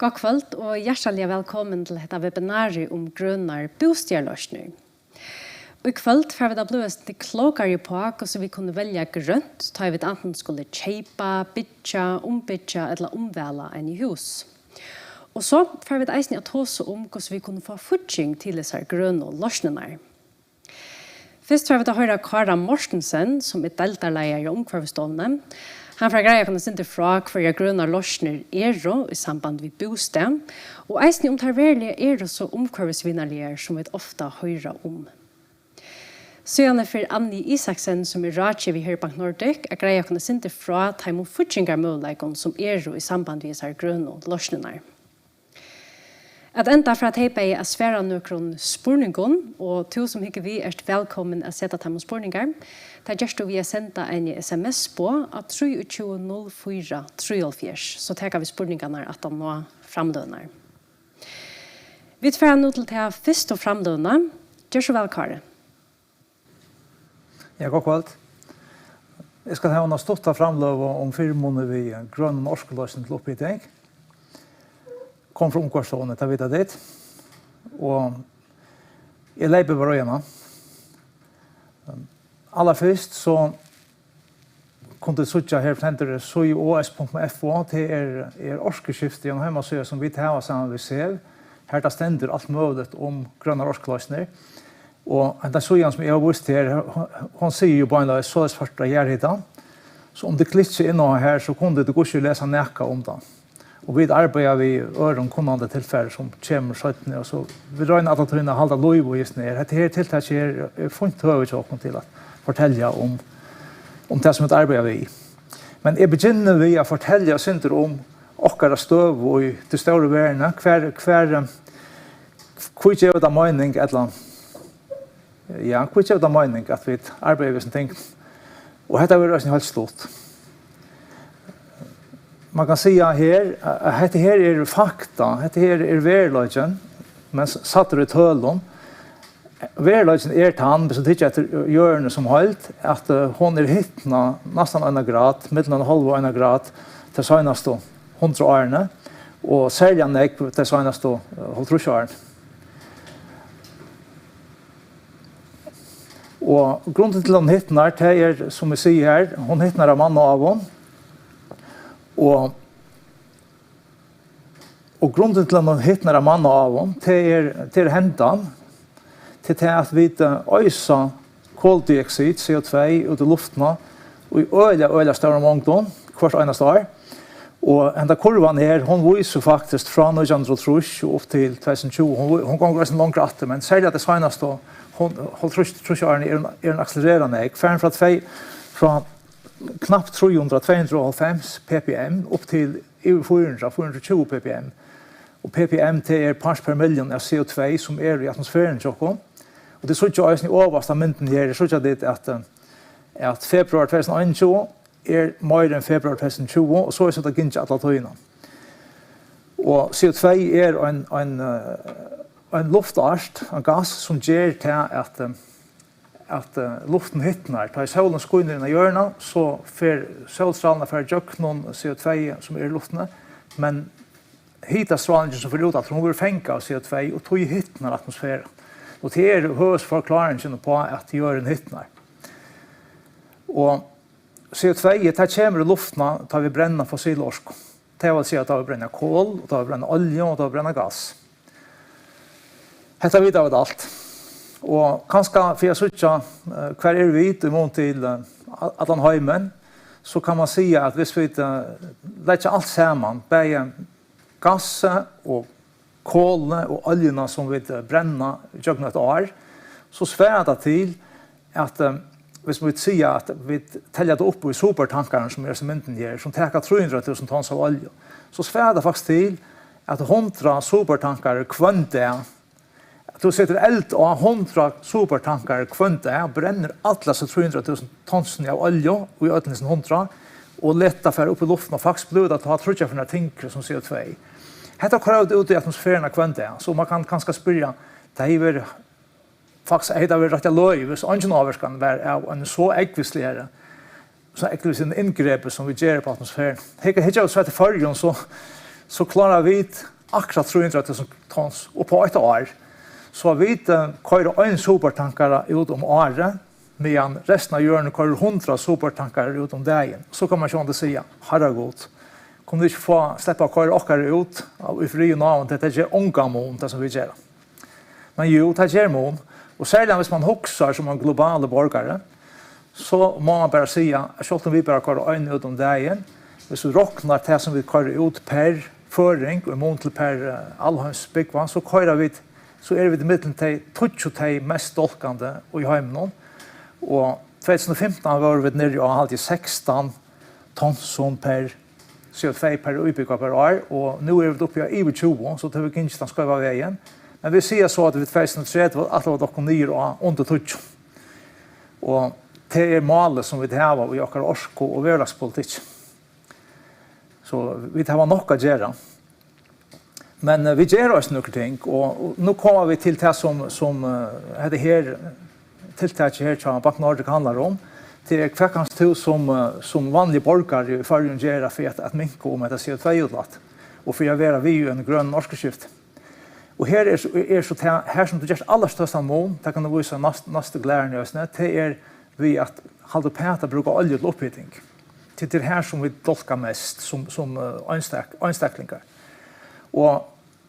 God kvöld og hjertelig velkommen til dette webinaret om grønne bostedløsninger. Og i kvöld får vi da bli til klokere på hvordan vi kunne velge grønt, da vi enten skulle kjøpe, bygge, ombygge eller omvele en i hus. Og så får vi da eisen å ta oss om hvordan vi kunne få fortjeng til disse grønne løsninger. Først får vi da høre Kara Mortensen, som deltaleier i omkvarvstående. Han får greia kunne sinte fra hver grønne løsner i samband med bostad, og eisen om tarverlige så omkvarvsvinnerlige som vi ofte hører om. Så gjerne for Annie Isaksen, som rådgiver i Herbank Nordic, greia kunne sinte fra taimon fortjengarmulighetene som i samband med disse grønne løsnerne. At enda fra at heipa i svære nøkron spurningen, og to som ikke vi velkommen å sette dem spurninger, da gjør vi senda en sms på at 32004 så tar vi spurningene at de nå framdønner. Vi tar nå til å først og framdønner. Gjør så vel, Kare. Ja, god kveld. Jeg skal ha en stått av framløv om 4 måneder vi grønne norske løsning til oppbytting. Kom fra omkvarstående til å vite dit. Og jeg leiper på røyene. Aller først så kunne jeg sitte her for soios.fo til orskeskiftet gjennom hjemmesøyer som vi tar sammen ved SEV. Her det stender alt mulig om grønne orskeløsninger. Og den søyen som jeg har vist her, hun sier jo bare en så svart av gjærheten. Så om det klikker inn her, så kunne du ikke lese nækka om det. Og vi arbeider vi øren kunnande tilfeller som kommer 17, og så vi røyner at vi halda lov og just ned. Dette her tiltaket funnet høyre til å fortelle om det som vi arbeider vi. Men jeg begynner vi å fortelle synder om okkara støv og de store verden, hvor gjør det mening, at vi arbeider vi som ting. Og dette er også helt stort. Man kan si her, at dette her fakta, dette her verløgjen, men satt det i tølen. Verløgjen tann, hvis du tykker etter hjørnet som holdt, at hun hittna nesten 1 grad, mellom 1,5 og 1 grad, til seneste 100 årene, og særlig nek til seneste 100 årene. Og grunnen til at hun hittner, det som vi sier her, hun hittner av mann og av henne, og grunnen til at man hittner av mann av dem, til hentan, til at vi øyser koldioxid, CO2, ut i luftene, og i øyla større mångdom, hvert eneste år. Og enda kurvan her, hun viser faktisk fra 1930 og opp til 2020. Hun går ganske langt etter, men særlig at det seneste, hun årene en akselererende. Fra knappt 300-290 ppm opp til 420 ppm. Og ppm til parts per million av CO2 som i atmosfæren. Og det er så ikke i overste mynden her, det er så ikke at februar 2021 mer enn februar 2020, og så er det ikke alle tøyene. Og CO2 en luftart, en gass som gjør til at luften hittnar. Da solen skunner inn i hjørnet, så får solstralene for noen CO2 som i luftene, men hitastralen som får ut at hun vil fenke av CO2, og tog hittnar atmosfæren. Og det høres forklaringen på at hjørnet hittnar. Og CO2, det kommer i luftene da vi brenner fossil orsk. Det vil si at da vi brenner kål, da vi brenner olje, og da vi brenner gass. Dette vet jeg alt. Og kanskje for jeg synes hver vi imot til Atlanheimen, så kan man si at hvis vi legger alt sammen, bare gasset og kålene og oljene som vi brenner i et år, så sværer det til at hvis vi sier at vi teller det opp i supertankeren som som mynden gjør, som tar 300 000 tons av olje, så sværer det faktisk til at 100 supertankere kvønte du setter eld og 100 supertankere kvønte og brenner alle 300 000 tonsen av olje og i 100 og letter for opp i luften og faktisk blod at ha trutja for noen tinker som CO2. Dette har krøvd ut i atmosfæren av kvønte, så man kan kanskje spørre det er faktisk rett og løy hvis ingen avvarskan er en så ekvisligere så ekvislig inngrepet som vi gjør på atmosfæren. Hekk er ikke så etter fargen så så klarar vi akkurat 300 000 tons och på ett år. Så vi kör en supertankare ut om året, medan resten av jorden kör 100 supertankare ut om dagen. Så kan man ju inte säga, herregud, kommer du inte få släppa köra åkare ut i fri och navn, det är inte ångamon det som vi gör. Men jo, det är mån. Och särskilt hvis man huxar som en global borgare, så må man bara säga att selv om vi bara kör en ut om dagen, hvis vi råknar det som vi kör ut per føring og mån til per allhøms byggvann, så kører vi, så er vi i midten til 20 mest dolkande i heimen. Og 2015 var vi nere og alltid 16 tonn per CO2 per utbygga per år, og nu er vi oppe i over 20, så det er vi ikke den skøyva veien. Men vi ser så at vi 2030 at det var dere nye og under 20. Og det er målet som vi har i akkurat orsko og hverdagspolitikk. Så vi har nok å gjøre. Men vi gjør oss noen ting, og nå kommer vi til det som det her tiltaket her som Bank Nordic handler om. Det er hva kan stå som vanlige borgere i Førjen gjør for at minke om at det ser CO2-utlatt, og for å være vi en grønn norskskift. Og her så her som du gjør aller største mål, det kan du vise neste glærende i oss, det er vi at halde på at bruke olje til opphytting. Det er her som vi dolkar mest som ønstaklingar. Og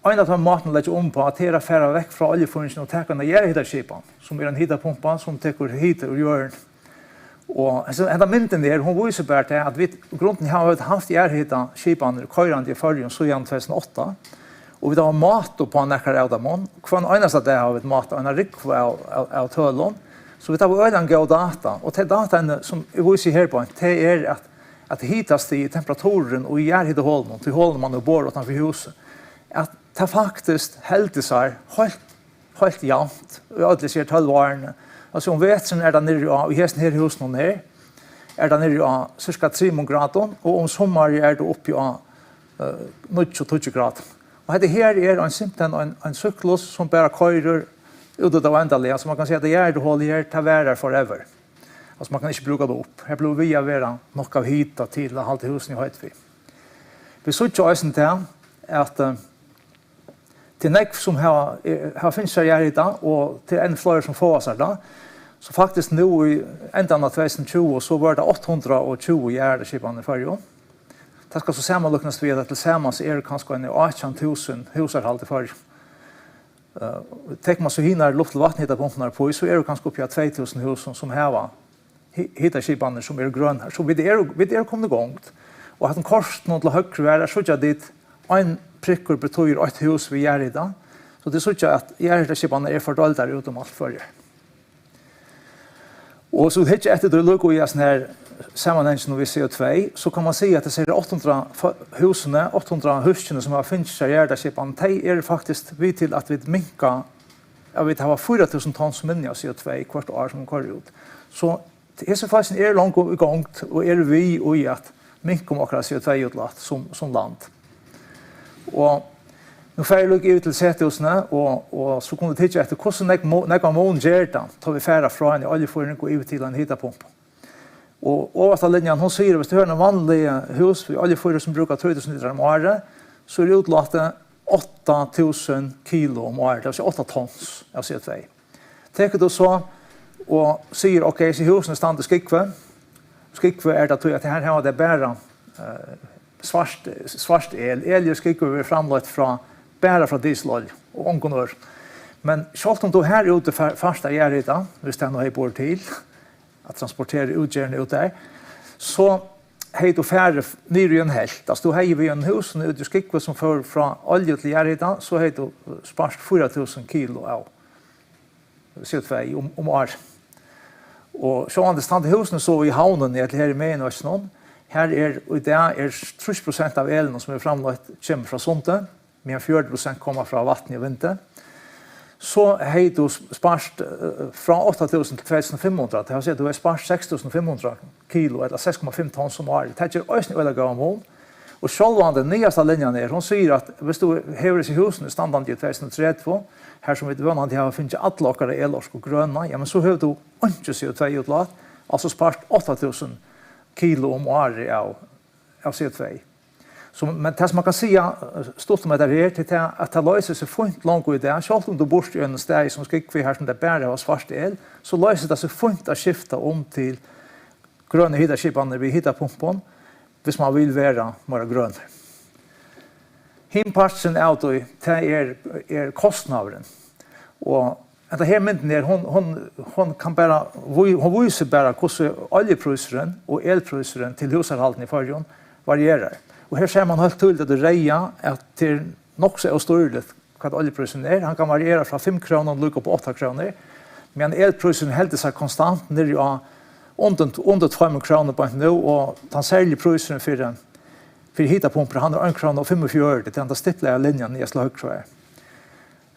en av de måten legger om på at det er å fære vekk fra oljeføringen og tekene gjerne som er en hitapumpa som teker hit og jorden. Og denne mynden der, hun viser bare til at vi grunden har haft gjerne køyrande i Førjen siden 2008, og vi har mat på nekker av dem. Hver eneste dag har vi mat og en rikv av tølån. Så vi tar øyne god data, og til dataene som vi viser her på, det er at hitast i temperaturen og i gjærhitehålen, til hålen man bor utenfor huset, at det faktisk heldig seg helt jevnt, og alle sier 12 årene. Altså om vetsen er det nere av, i hesten her husen her, er det nere av cirka 3 grader, og om sommar er det oppe av 20 grader. Og dette her er en syklus som bare køyrer ut av endelige, så man kan si at det gjærhitehålet her tar være forever. Altså man kan ikke bruke det opp. Her blir vi å være nok av hita til å halte husen i Høytvi. Vi så ikke også til at til nek som har finnes seg gjør i dag, og til en flere som får seg da, så faktisk nå i enda av 2020 så var det 820 gjerdeskipene i Førjen. Det skal så sammenluknes ved at til sammen så er det kanskje 18.000 husarhalt i Førjen. Tenker man så hinner luft- og vattenhittarpumpene på, så er det kanskje oppi av 2.000 hus som har hittarskipene som er grønne her. Så vi er kommet gongt. Og at en kors noe til høyre er så ikke dit en prikker betyr et hus vi gjør i dag. Så det er så ikke at hittarskipene er fordelt der utom alt førre. Og så det er ikke etter det lukker i sånn her sammenhengen vi CO2, så kan man si at det er 800 husene, 800 husene som har finnet seg hittarskipene, de er faktisk vi til at vi minker, vi har 4.000 tons minne av CO2 hvert år som går ut. Så hessefasen er langt i gang, og er vi i at minke om akkurat CO2-utlatt som land. Og nå får jeg lukke ut til setehusene, og så kunne vi titte etter hvordan nekva mån gjør det, tar vi færre fra en oljeføring og ut til en hitapump. Og overast av linjen, hun sier, hvis du har en vanlig hus, oljeføring som bruker 3.000 liter om året, så er det utlattet 8.000 kilo om året, det vil si 8 tons av CO2. Tenker du så, og sier, ok, så husene stand til skikve. Skikve er det at her har det bare svart el. El og skikve er framlagt bare fra dieselolje og ångonør. Men selv om du her ute første gjør i dag, hvis det er noe jeg bor til, at transportere utgjørende ut der, så har du færre nyr i en helt. Altså du har vi en hus ut i skikve som fører fra olje til gjør i dag, så har du spart 4.000 kilo av CO2 om året. Og så an det stand i husene så i havnen her i Mainøsnon, her og det er 30% av elen som er framlagt kommer fra Sunte, men 40% kommer fra vatten og vinter. Så har du spart fra 8.000 til 2.500, det har sett du har spart 6.500 kilo, eller 6,5 tons om året. Det er ikke øyne veldig gav mål. Og selv om den nyeste linjen hun sier at hvis du hever i husene standard i 2030, her som vi vannende har finnet alle okkere elorsk og grønne, ja, men så har du ikke CO2-utlatt, altså spart 8.000 kilo om året av CO2. Men det som man kan säga stort med det här till att det löser sig fint långt i det. Själv om du bor i en steg som ska vi här som det bär av svart el, så löser det sig fint att skifta om till gröna hittarskipan vid hittarpumpen, hvis man vill vara mer grön. Himpartsen av det är kostnaden. Och det här mynden hon kan bara hon visar bara hur oljeprisen och elprisen till hushållshalten i förrjun varierar. Och här ser man helt tydligt att det reja att till nog så storligt vad oljeprisen är. Han kan variera från 5 kronor och lika på 8 kronor. Men elprisen helt sig konstant när det är under 5 kronor på nu och den särskilt prisen för hittarpumper han har 1 krona och 45 det enda stippla linjen i slag tror jag.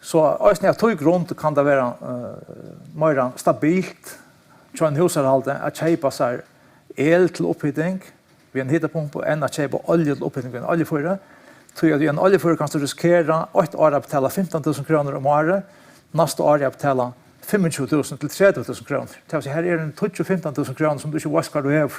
Så ösnä att tog runt kan det vara mer stabilt så en hushållshalt att köpa sig el till upphettning vid en hittarpump än att köpa olja till upphettning vid en oljefyra. Tror jag en oljefyra kan du riskera 8 år att betala 15 000 kronor om året. Nästa år att betala 25 000 till 30 000 kronor. Det vill säga här är en 15 000 kronor som du inte vet vad du har.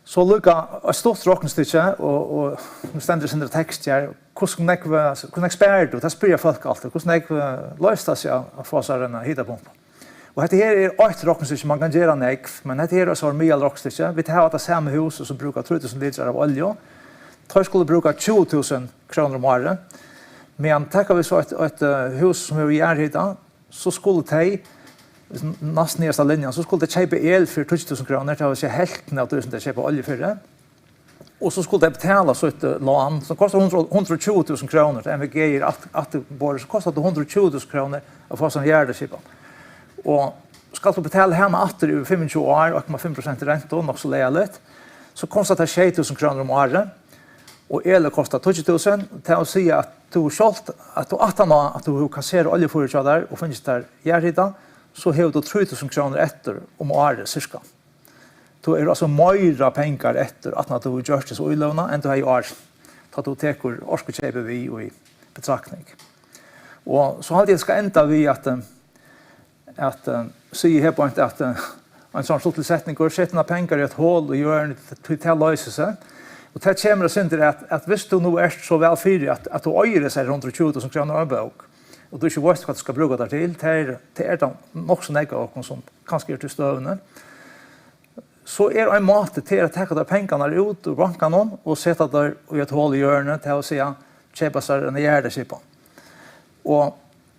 Så lukka ett stort råkningsstycke och nu ständer det sin text här. Hvordan spär du? Det spyr folk alltid. Hvordan löstar sig att få sig en hittarpump? Och det här är ett råkningsstycke man kan göra nekv, men det här är så mye råkningsstycke. Vi tar det samma hus som brukar 3 000 liter av olja. De skulle bruka 20 000 kronor om året. Men tackar vi så ett hus som är i järnhita, så skulle de nästan nästa linjen så skulle det köpa el för 20 000 kronor till att säga hälften av 1000 att köpa olja för det. Och så skulle det betala så ett lån som kostar 120 000 kronor till MVG att bara så kostar det 120 000 kronor att få sån gärdeskipa. Och ska du betala hemma åter i 25 år och med 5% ränta och också lägligt så kostar det 20 000 kronor om året. Och el kostar 20 000 till att säga att du sålt att du kasserar oljefyrer där och finns där gärhita så har du 3 000 kronor efter om året cirka. Då är det alltså myra pengar efter att du har gjort det så ilövna än du har i år. Så att du teker årskutskäper vi i betraktning. Och så hade jag ska ända vi att säga här på att en sån slutsättning går sätta pengar i ett hål och gör det till lösa sig. Och det kommer att synda att hvis du nu är så väl fyrig att du öjer sig runt 20 000 kronor av bok och du inte vet vad du ska bruka det till, det är det också negativt som kanske är till stövande. Så är det en mat till att ta pengarna ut ur banken och sätta där i ett hål i hjörnet till att säga köpa sig en gärdeskipa. Och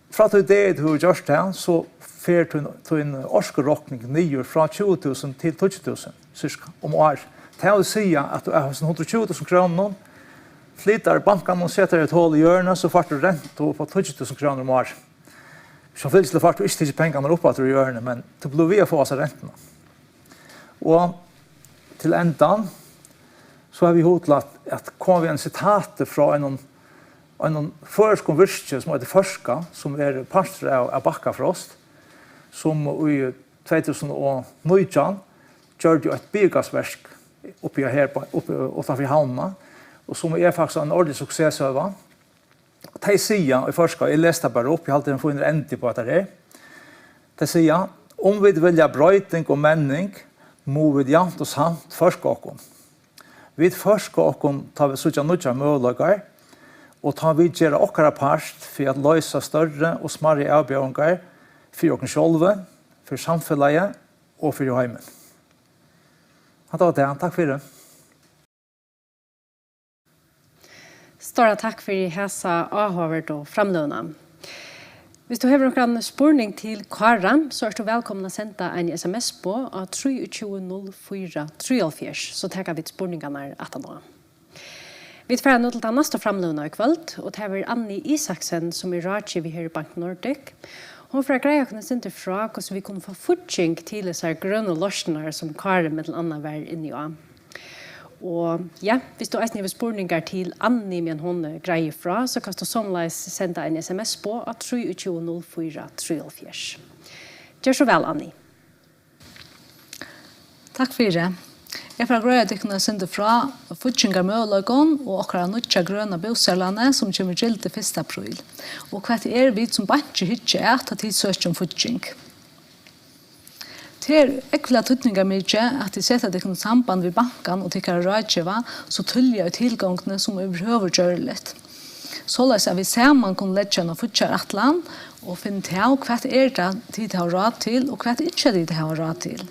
för att det du har gjort det så får du en årskorrockning nio från 20 000 till 20 000 cirka om år. Det vill säga att du har 120 000 kronor flyttar banken och sätter ett hål i hjörnet så får du ränta på 20 000 kronor om år. Så finns det för att du inte pengarna upp att du gör det, men du blir via få sig räntorna. Och till ändan så har vi hotlat att kommer vi en citat från en förskon som heter Förska, som är pastor av Backafrost, som i 2019 gjorde ett biogasverk uppe utanför Halma, och som är faktiskt en ordentlig success över. De säger i Förska, jag läste bara upp, jag har alltid funnit en på att det är. De säger, om vi vill ha bröjting och männing, må vi jant och samt förska oss. Vi förska oss tar vi sådana nya möjligheter och tar vi göra åkara part för att lösa större och smarre avbjörningar för oss själva, för samhället och för hemmen. Tack för det. Stora tack för hälsa avhåvert och framlöna. Hvis du har någon spurning till Karan så är du välkommen att sända en sms på 32043 så tar vi spurningarna att nå. Vi tar nu till nästa framlöna i kväll och det är Annie Isaksen som är rådgiver här i Bank Nordic. Hon får greja kunna sända fråga så vi kan få fortsäng till så här gröna lösningar som Karan med andra var inne i. Och ja, hvis du har spurningar till Annie men hon greier fra, så kan du somleis senda en sms på 32043. Gjør så vel, Annie. Takk for det. Jeg får greie at jeg kunne sende fra Futsingar Mølagon og akkurat nødja grønne bosærlande som kommer til 1. april. Og hva det vi som banker hitje at ha tilsøkt om Futsing. Det ekvila tydninga mykje at de setter det samband vid banken og tykker rådgjøva så tydelig i tilgångene som overhovedgjørligt. Såleis at vi sammen kunne lette noe fortsatt atlan og finne til hva det de har råd til og hva det ikke de har råd til.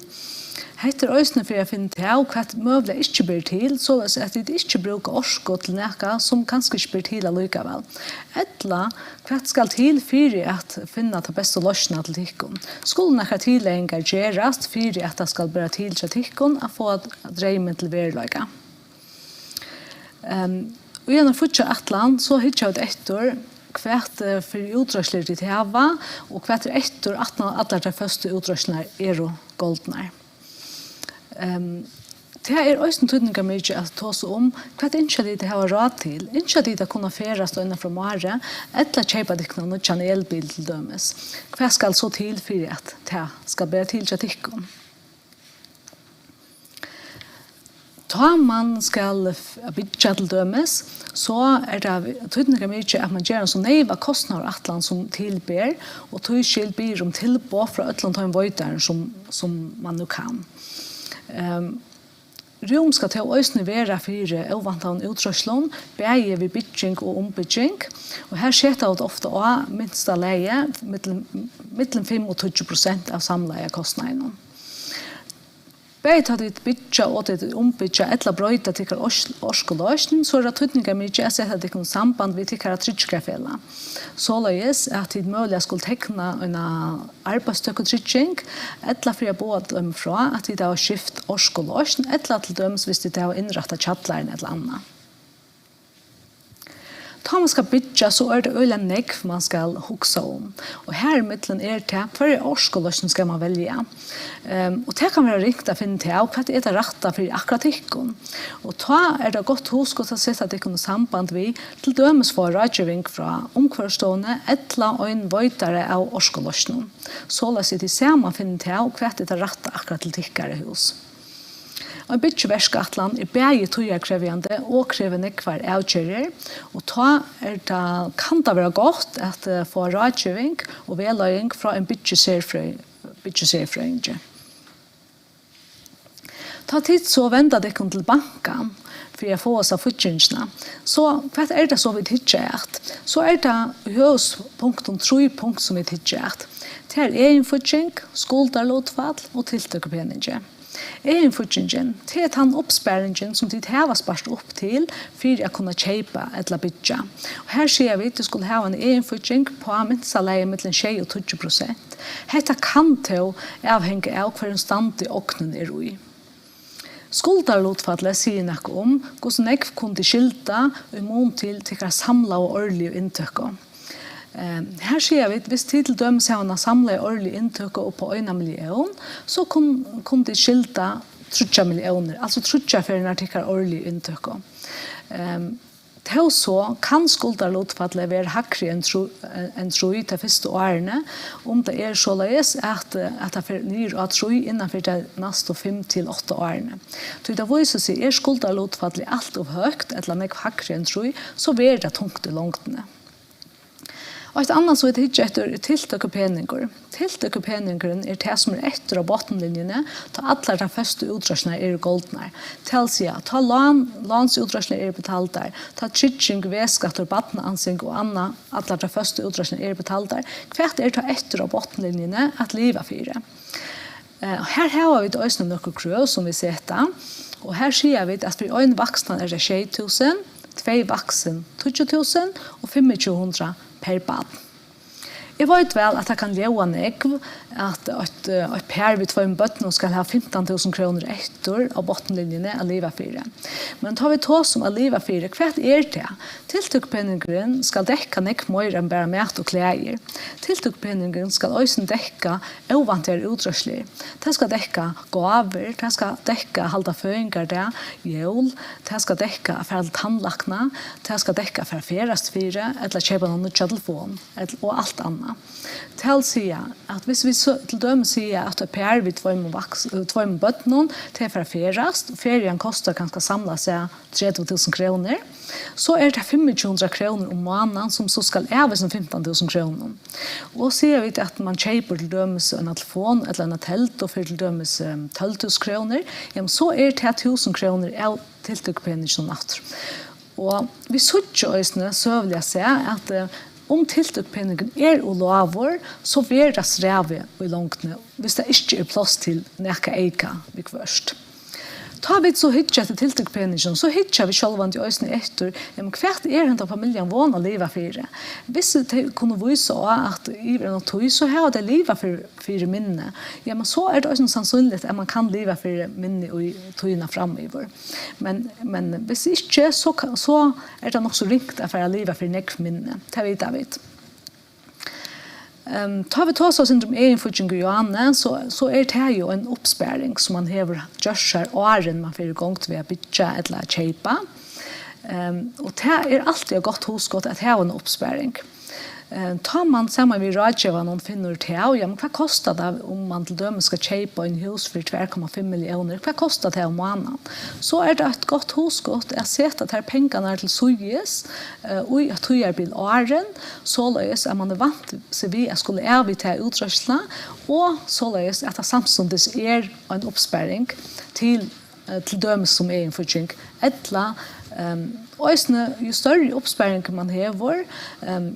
Heter øysene for å finne til hva møbler ikke blir til, såleis at de ikke bruker orsko til noe som kanskje ikke blir til allikevel. Etla, hva skal til for at finne det beste løsene til tikkun? Skulle noe tillegger gjøres for at det skal bli til tikkun å få dreimen til verløyga. Og gjennom fortsatt atlan så hittar jeg etter hvert for utrøsler de til hava, og hvert etter at alle de første utrøslene er goldene. Det også tydninga mykje at ta oss om hva ikke de har råd til. Ikke de kunne ferast innenfor mare, eller kjøpe dikna nødjan elbil til dømes. Hva skal så til for at det skal bli til til tikkun? Da man skal bygge til dømes, så det tydninga mykje at man gjør en sånn neiva kostnader atlan som tilber, og tøyskild blir om tilbå fra øtland vøyteren som man nu kan. Rom skal til øysene være for overvantan utrøslån, begge ved bygging og ombygging, og her skjer det ofte også minsta leie, mellom 5-20% av samleie kostnadene. Begge tar dit bytja og dit ombytja etla brøyta til orskoløsning, så det tydninga mykje at sette det samband vi tykker at tritskrafela. Såleis at det mulig skulle tekna en arbeidsstøk og tritsing, etla for å bo dem fra at det har skift orskoløsning, etla til døms hvis det har innrettet tjattlaren eller annet. Da man skal bygge, så det øyla negv man skal huksa om. Og her i midten det hva årskoløsning skal man velge. Og det kan være riktig å finne til hva det det rette for akkurat tikkun. Og da det godt husk å sette tikkun samband vi til dømes for rådgjøving fra omkvarstående etla og en vøytere av årskoløsning. Så la seg til sammen finne til hva det rette akkurat til tikkere hus. Og en byggverkskatlan begge tøyerkrevjende og krevende hver avkjører, og da kan det være godt at få rådgjøving og vedløying fra en byggeserfrøynge. Ta tid så venda det til banken for å få oss av fortjengene. Så hva det så vi tidgjert? Så det høyspunkten 3 punkt som vi tidgjert. Det egen fortjeng, skulderlåtfall og tiltøkkepeninger. Egenfortjingen, det den oppsparingen som de har spart opp til for å kunne kjøpe eller bygge. Og her sier vi at du skulle ha en egenfortjing på minstaleie mellom 20-20%. Dette kan til avhenge av hver stand i åknen i. Skulderlåtfallet sier noe om hvordan jeg kunne skilta i mån til hva samla og årlige inntøkker. Her sier vi at hvis til dømes har en samlet årlig inntøk på 1 million, så kunne de skilta 30 millioner, altså 30 for en artikkel årlig inntøk. Til så kan skulderlåtfallet være hakkere enn tro til første årene, om det så løs at det er nyr og tro innenfor de neste 5-8 årene. Så det viser seg skulderlåtfallet alt og høyt, eller nekv hakkere enn tro, så blir det tungt i langtene. Og et annet så er det ikke etter tiltøkkepeninger. Tiltøkkepenningeren det som etter av bottenlinjene, da alle de første utrøsene goldene. Til siden, ta landsutrøsene betalt der, ta tritsing, vedskatter, battenansing og annet, alle de første utrøsene betalt der. Hva det etter av bottenlinjene at livet fyrer. Her har vi også noen krøv som vi setter, og her sier vi at for en vaksen det 6.000, 2 vaksen 20.000 og 2500 per barn. Jeg vet vel at jeg kan leve nekv at et per vi 2 bøttene skal ha 15.000 kroner etter av bottenlinjene av livet 4. Men tar vi tås om av livet 4, hva det? Tiltøkpenningen skal dekke nekv mer enn bare mat og klær. Tiltøkpenningen skal også dekke overvantere utrøsler. Det skal dekke gaver, det skal dekke halda føringer der, jul, det skal dekke for tannlakene, det skal dekke for ferastfire, eller kjøpe noen telefon, og alt annet. Til sier at hvis vi till döme säga att ett par vid två bötnon till för ferast. Ferien kostar kanske samla sig 30 000 kronor. Så är det 500 kronor om månaden som så ska äva som 15 000 kronor. Och ser vi att man köper till dömes en telefon eller en tält och för till dömes 12 000 kronor, så är det 1000 kronor av tilltryckpenning som natt. Och vi såg så vill jag säga att om tilltryckpenningen är olovor så veras räve i långtne hvis det inte är plats till näka eika vid först. Tar vi så hittar till tilltryckpenningen så hittar vi själva till ösne efter kvart är inte familjen vana leva för. Hvis det kunde visa att i en tog så har det leva för minne. Ja men så är det också sannolikt att man kan leva för minne och tojna framöver. Men hvis inte så är det nog så ringt att leva för näck minne. Det vet jag vet. Tar vi tar så syndrom egenfutching Johanne så är det ju en uppspärring som man häver görsar åren man får igång till att byta eller köpa. Och det är alltid ett gott husgott att ha en uppspärring. Tar man samman vid rådgivaren och finner det ja men vad kostar det om man till döme ska köpa en hus för 2,5 miljoner? Vad kostar det om månaden? Så är det ett gott husgott att sätta att här pengarna till suges och att höja bil åren således att man är vant sig vid att skulle erbjuda utrustning och således att det samtidigt är en uppspärring till döme som är en förtjänk ettla och ju större uppspärring man häver,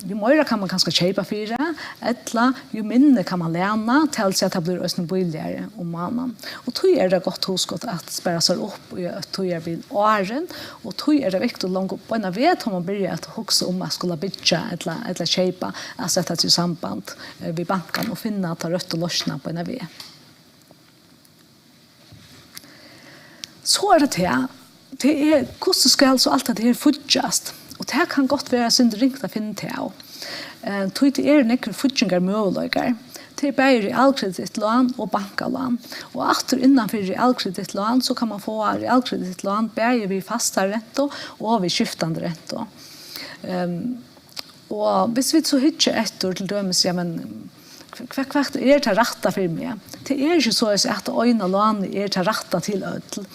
ju mer kan man kanske köpa för det, eller ju mindre kan man läna till sig att det blir ösne billigare om månaden. Och då är det gott husgott att spärra sig upp och då är det åren, och då är det viktigt att långt upp på en vet om man börjar att huxa om man skulle byta eller köpa, att sätta sig i samband vid banken och finna att ta rött och lossna på en vet. Så är det här. Det är kostskall så allt det här futchast och det kan gott vara synd ringt att finna till. Det är nekr futchingar möjligheter. Det är både realkreditlån och banklån. Och efter innanför realkreditlån så kan man få realkreditlån både vid fasta räntor och vid skiftande räntor. Och hvis vi så hittar efter till dömes, ja men kvart är det rätta för mig. Det är ju så att öjna lån är det rätta till ödel.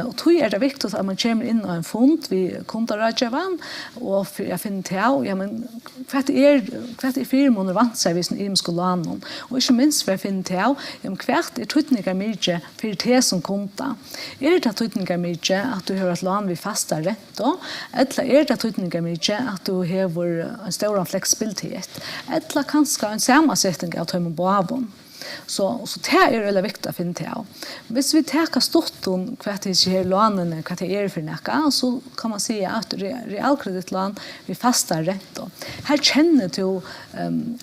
Och då är det viktigt att man kommer in och en fond vid kontorådgivaren och jag finner till, ja men kvart är 4 månader vant sig vid sin skulle lån. Och inte minst för jag finner till, ja men kvart är tydningar mycket för det som konta. Är det tydningar mycket att du har ett lån vid fasta räntor? Eller är det tydningar mycket att du har en stor flexibilitet? Eller kanske en sammansättning av tömmen på avon. Så det är väldigt viktigt att finna till. Hvis vi tar storton kvart det är lånen, kvart det är för näka, så kan man säga att realkreditlån vid fasta räntor. Här känner du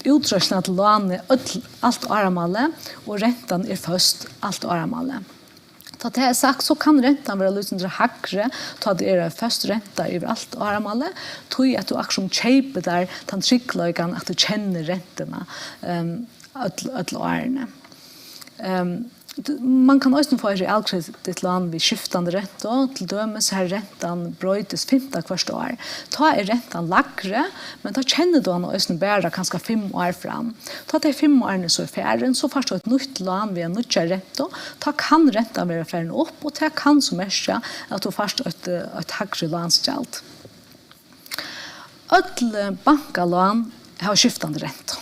utrustningen till lånet allt åramalle och räntan är först allt åramalle. Så det är sagt så kan räntan vara lite hackre, ta det är först ränta över allt åramalle, tror att du aktion köper där den trycklögan att du känner räntorna att årene. Man kan också få realkreditlån vid skiftande räntor, till dömes här räntan bröjtes 15 kvart år. Ta är räntan lagre, men ta känner du också bara kanske 5 år fram. Ta det 5 årene så är färden, så först ett nytt lån vid en nytt räntor, ta kan räntan vara färden upp, och ta kan så märka att du först ett högre lånskjalt. Alla bankalån har skiftande räntor.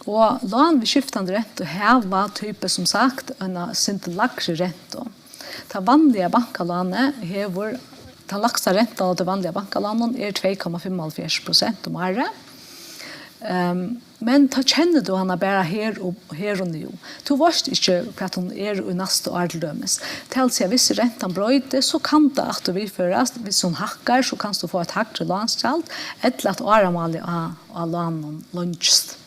Och lån vid skiftande räntor här var typ som sagt en sintelagre räntor. Det vanliga bankalånet har den lagsta räntan av det vanliga bankalånet är 2,75% om året. Men ta känner du henne bara här och nu. Du vet inte vad hon är i nästa år till dömes. Till sig hvis räntan bröjde så kan det att vi förras. Hvis hon hackar så kan du få ett hackre lånskjalt eller att åramålet av lånen lunchst.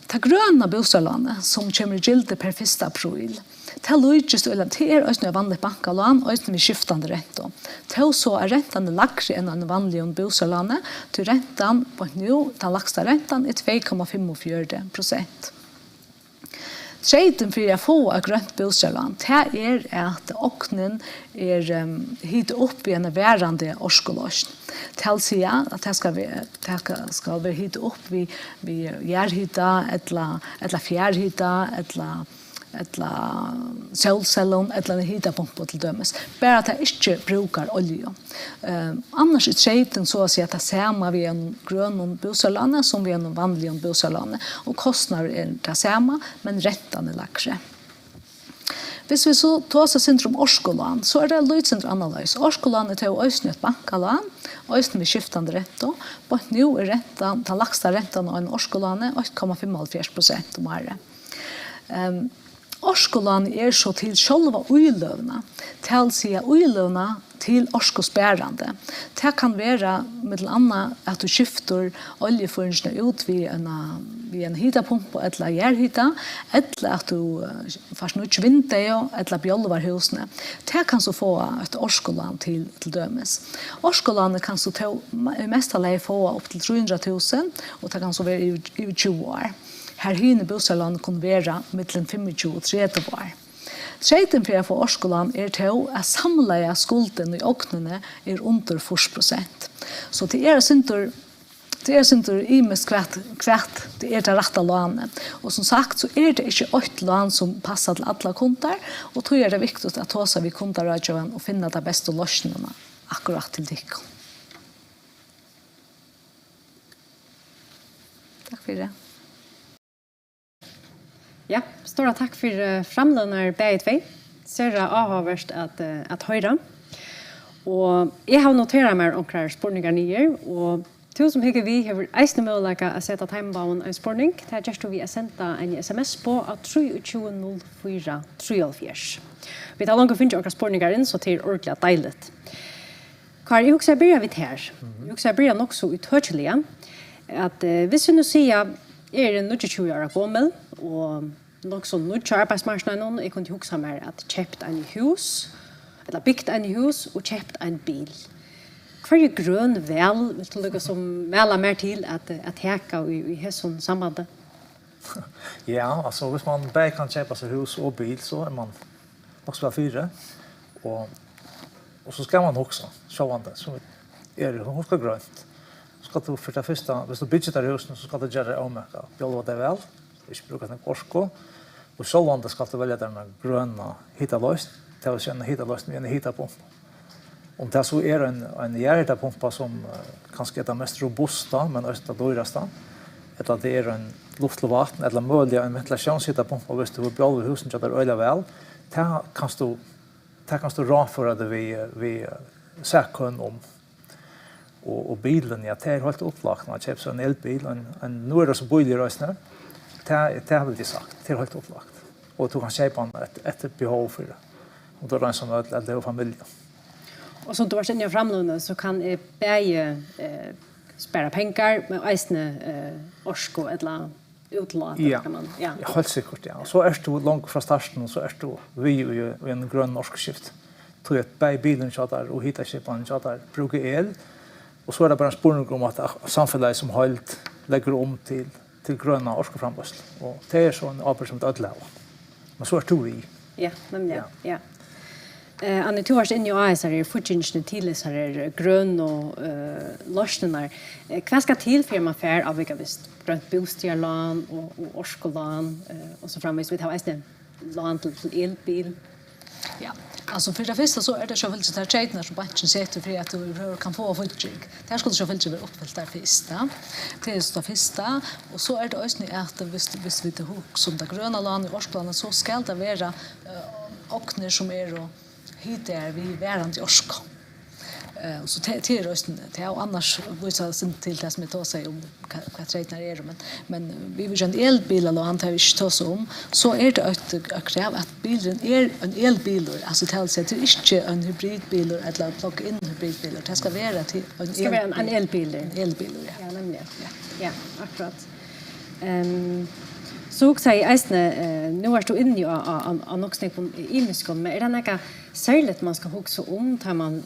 Det gröna bostadslånet som kommer gilde per 1. april. Det är också en vanlig bankalån och med skiftande räntor. Till så är räntan lagre än en vanlig bostadslån. Till räntan på nu, den lagsta räntan är 2,45%. Tredjen för att få ett grönt bostadslån är att åknen är hit upp i en värande årskolås. tälsia att det ska vara hit upp vi järhita eller fjärhita eller solcellon eller hitapump till dömes. Bara att det inte brukar olja. Annars är traden så att säga att det samma vi en grön bosalane som vi en vanlig bosalane och kostnader är det samma men räntan är lägre. Hvis vi så tar oss syndrom årskollan, så det lite annorlunda. Årskollan är till ösn ett bankalån, ösn med skiftande ränta. På nu är räntan, den lägsta räntan av en årskollan är 8,75% om året. Årskollan är så till själva uilövna. Till sig uilövna till årskosbärande. Det kan vara med annat att du skiftar oljeföringen ut vid en hitapump eller järhita, eller att du fast nu vinter eller bjolvarhusene. Det kan så få ett årskollan till dömes. Årskollan kan så ta mest av få upp till 300 000 och det kan så vara i 20 år. Här hinner bosalån kan vara mellan 25 och 30 år. Traden för att få årskollan är till att samla skulden i åknene är under 40%. Så det är inte imes kvätt det är det rätta lånet. Och som sagt så är det inte ett lån som passar till alla kunder och då är det viktigt att ta sig vid kundarrådgivaren och finna de bästa lösningarna akkurat till dig. Tack för det. Ja, stora tack för framlönar B2. Ser det avhåverst att höra. Och jag har noterat mig omkring spårningar nyer och till som hygge vi har eisne möjlighet att sätta timebound en spårning. Det är just vi har sendt en sms på at 2304 304. Vi tar långt finna några spårningar in så det är ordentligt dejligt. Kari, jag också börjar vid här. Jag också börjar nog så uthörliga att hvis vi nu säger är en 20 år gammel och nog så nutja arbetsmarknaden jag kunde huxa mer att köpt en hus eller byggt en hus och köpt en bil. Kvar är grön väl vill du som mäla mer till att häka i hesson samband. Ja, alltså hvis man bara kan köpa sig hus och bil så är man också fyra och så ska man också självande så är det också grönt. Ska du för det första, hvis du bygger det huset så ska du göra det omöka. Bjolva det väl, inte bruka den korsko. Och självande ska du välja den gröna hitalöst. Det är en hitalöst med en hitapump. Om det så är en hjärtapumpa som kanske är det mest robusta men också det dyraste. Eller det är en luft och vatten eller möjliga en ventilationshitapumpa hvis du vill bjolva huset så det öliga väl. Det kan du raföra det vid säkern om. Och bilen, ja, det är helt upplagt. Man köper en elbil, nu är det så billig röstner. Det har vi inte sagt, det är helt upplagt. Och du kan köpa ett behov för det. Och då är det en som är och familj. Och som du var inne i framlånen så kan jag bäge spara pengar med eisne orsko eller utlåt. Ja, ja, helt säkert, ja. Så är du långt från starten så är du vi i en grön norskskift. Tror jag att bäge bilen tjatar och hitta köpan tjatar brukar el. Och så är det bara en spårning om att samhället som helt lägger om till gröna orskoframbost. Och det är så en arbete som ett ödläv. Men så är det vi. Ja, nämligen. Ja. Annie, du har inne i AS här fortjänsten till så här grön och lösningar. Vad ska till för man fär av vilka visst grönt bostadslån och orskolån och så framvis vi har en lån till elbil. Ja. Alltså för det första så är det så väl så där traderna som banken sätter för att du kan få fulltryck. Det här skulle så väl vara uppfyllt där första. Det är så första och så är det också att visst vi det hus som det gröna lån i årsplanen så ska det vara åkner som är och hit är vi värande orsk. Så det är rösten det är annars visar sen till det som jag säger om vad traderna är men vi vill en elbil eller antar vi inte så om så är det ett krav att bilen är en elbil alltså det alltså det är inte en hybridbil eller plug-in hybridbil det ska vara till en elbil ja nämligen ja akkurat så säger Eisne nu är du inne i något snack om imiskon men är det något särskilt man ska huxa om tar man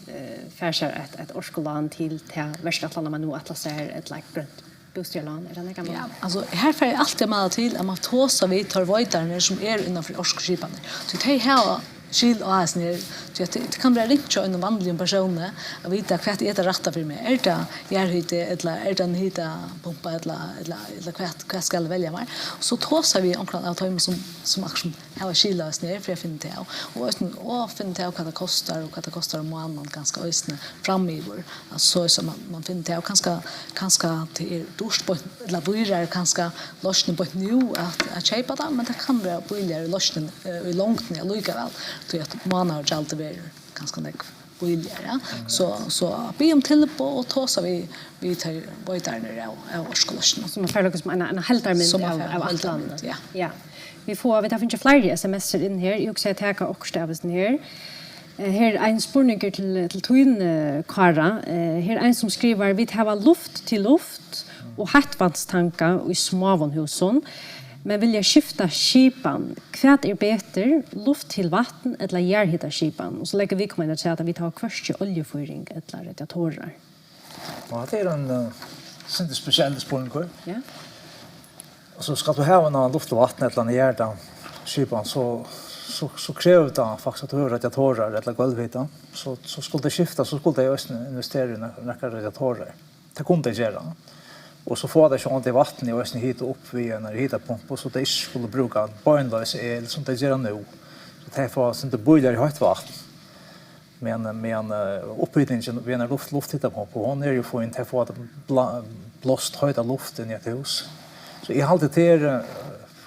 färsar ett årskollan till värskatlarna man nu atlaser ett grönt bostadslån är det något ja alltså här får jag alltid med till att man tåsar vi tar vojtarna som är innanför årskoskipan så det här skil och här ner. Det kan vara riktigt en vanlig person att veta vad är det rätta för mig. Är det jag heter eller är det hita pumpa eller vad ska jag välja mig. Så tåsar vi omkring att ha som action har skilla oss ner för jag finner det och finner det vad det kostar om annan ganska ösna framöver. Alltså så man finner det kanske till dörst på eller börjar kanske lossna på nu att köpa det men det kan vara billigare lossna i långt ner lika väl så att man har alltid varit ganska billigare. Så be om till på och tåsa vi tar bojtar ner av årskollossen. Som man följer som en heltarmynd av allt landet. Ja. Vi har finns flera sms'er in här. Jag ska ta också av här. Här är en spurning till Twin Kara. Här är en som skriver vi har luft till luft och hettvannstanka i småvånhusen. Men vill jag skifta skipan, vad är bättre, luft till vatten eller järhita skipan? Och så lägger vi komma in och säga att vi tar kvörst till oljefyring eller radiatorer. Ja, det är en inte speciell spårning. Ja. Och så ska du ha en luft och vatten eller järhita skipan så kräver det faktiskt att du har radiatorer eller golvhita. Så skulle det skifta så skulle det investera i några radiatorer. Det kommer det göra. Och så får det sånt det vatten och sen hit upp vid en hitapump och så det skulle bruka bönlös el som det gör nu. Så det får inte boiler i högt vatten. Men uppbytningen vid en lufthitapump och hon är ju få inte få att blåst höjda luft in i ett hus. Så I alltid till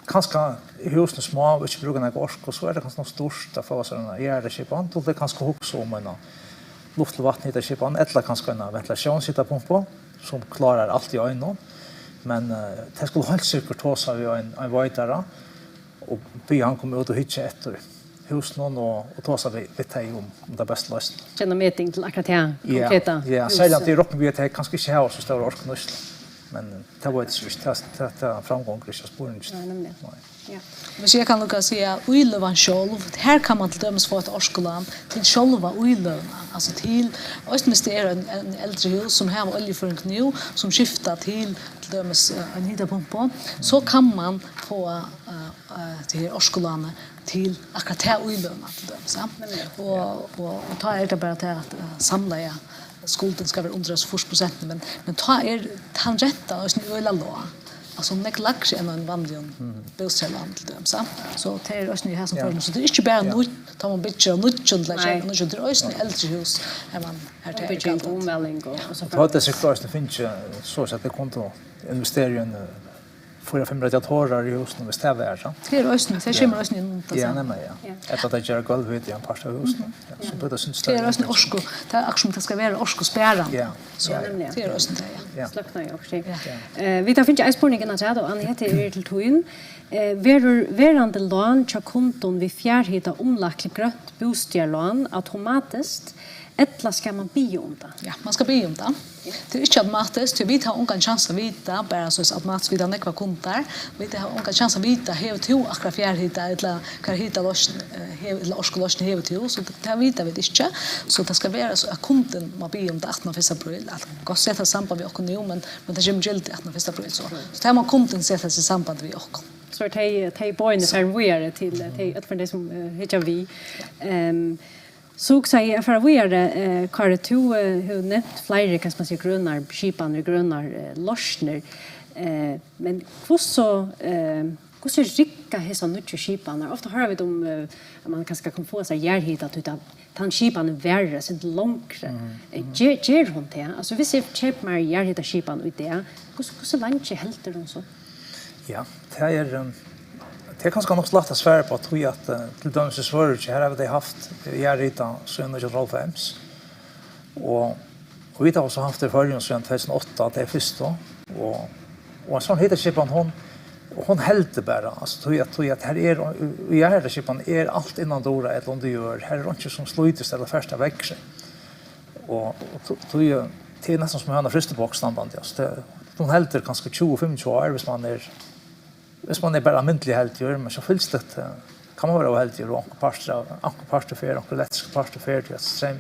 kanske i husen små och inte bruka några ork och så är det kanske något stort att få sådana järdeskipan och det kanske också om en luft och vattenhittarskipan eller kanske en ventilationshitapump som klarar allt I ögonen. Men det skulle helt säkert tåsa vi en vajtare och be han kommer ut och hitcha efter husen och tåsa vi lite om det bästa lösningen. Känna meting till akkurat här konkreta. Ja, säg att det rockar vi att det kanske inte har så stora orknösl. Men det var ett svikt det framgång i spåren. Ja. Men jag kan nog säga oilövan själv. Här kan man till dömes få ett årskollan till själva oilövan. Alltså till östminister en äldre hus som har oljeföring nu som skiftar till dömes en hitapump så kan man få till årskollan till akkurat här oilövan till dömes. Och ta det bara till att samla skulden ska vara under 40%, men ta han rätta och snöla lå. Alltså nek lax än en vanlig bostadsland till dem så det är också här som för så det är inte bara nu tar man bitcher och nutchund lägger nu det är också äldre hus här man här till en omvändning och så för det så det finns så att det konto investera i en 4-5 radiatorer I husen med stävär så. Det är också det kommer också in på så. Ja, nej ja. Att det gör golvet I en par av husen. Så på det syns det. Det är också orsko. Det är action det ska vara orsko spärran. Ja. Så det är också det ja. Släppna jag också. Vi tar finns iceborningen att och Annie heter till Twin. Verande lån cha konton vi fjärrhita omlagt grött bostadslån automatiskt. Ettla ska man be om det. Ja, man ska be om det. Det är inte automatiskt. Vi har ingen chans att vita, bara så automatiskt vid nekva kontar. Vi har ingen chans att vita hur to akra fjärrhita eller kan hitta loss eller årskollossen hur to så det vita vi inte. Så det ska vara så att kunden man be om det 18 april. Att gå sätta samband vi och nu men det kommer giltigt 18 april så. Så tar man kunden sätta sig samband vi och. Så det boyne serverar till det för det som heter vi. Så säger jag för vidare Kare to hur nämnt flera kan man säga grunnar skipan grunnar lossner men hur så ricka hesa nya skipan ofta hör vi om man kanske kan få sig järhit att utan tan skipan värre så långre ger hon det alltså vi ser chip mer järhita skipan ut det hur långt helt det så ja det är kanske nog lätt att svära på att till döms I Sverige här har vi haft järhita sedan 1905 och vi har också haft det förrän sedan 2008 det är först då och en sån hittarskipan hon helt bara alltså tror jag att här är järhitaskipan är allt innan dora ett om du gör här är inte som slutas eller första växer och tror jag det är nästan som att ha första boxstamband alltså hon helt kanske 25 år hvis man bara myndelig helt gjør, men så fylls det kan man være helt gjør, og partefer, og elektrisk partefer til et strøm,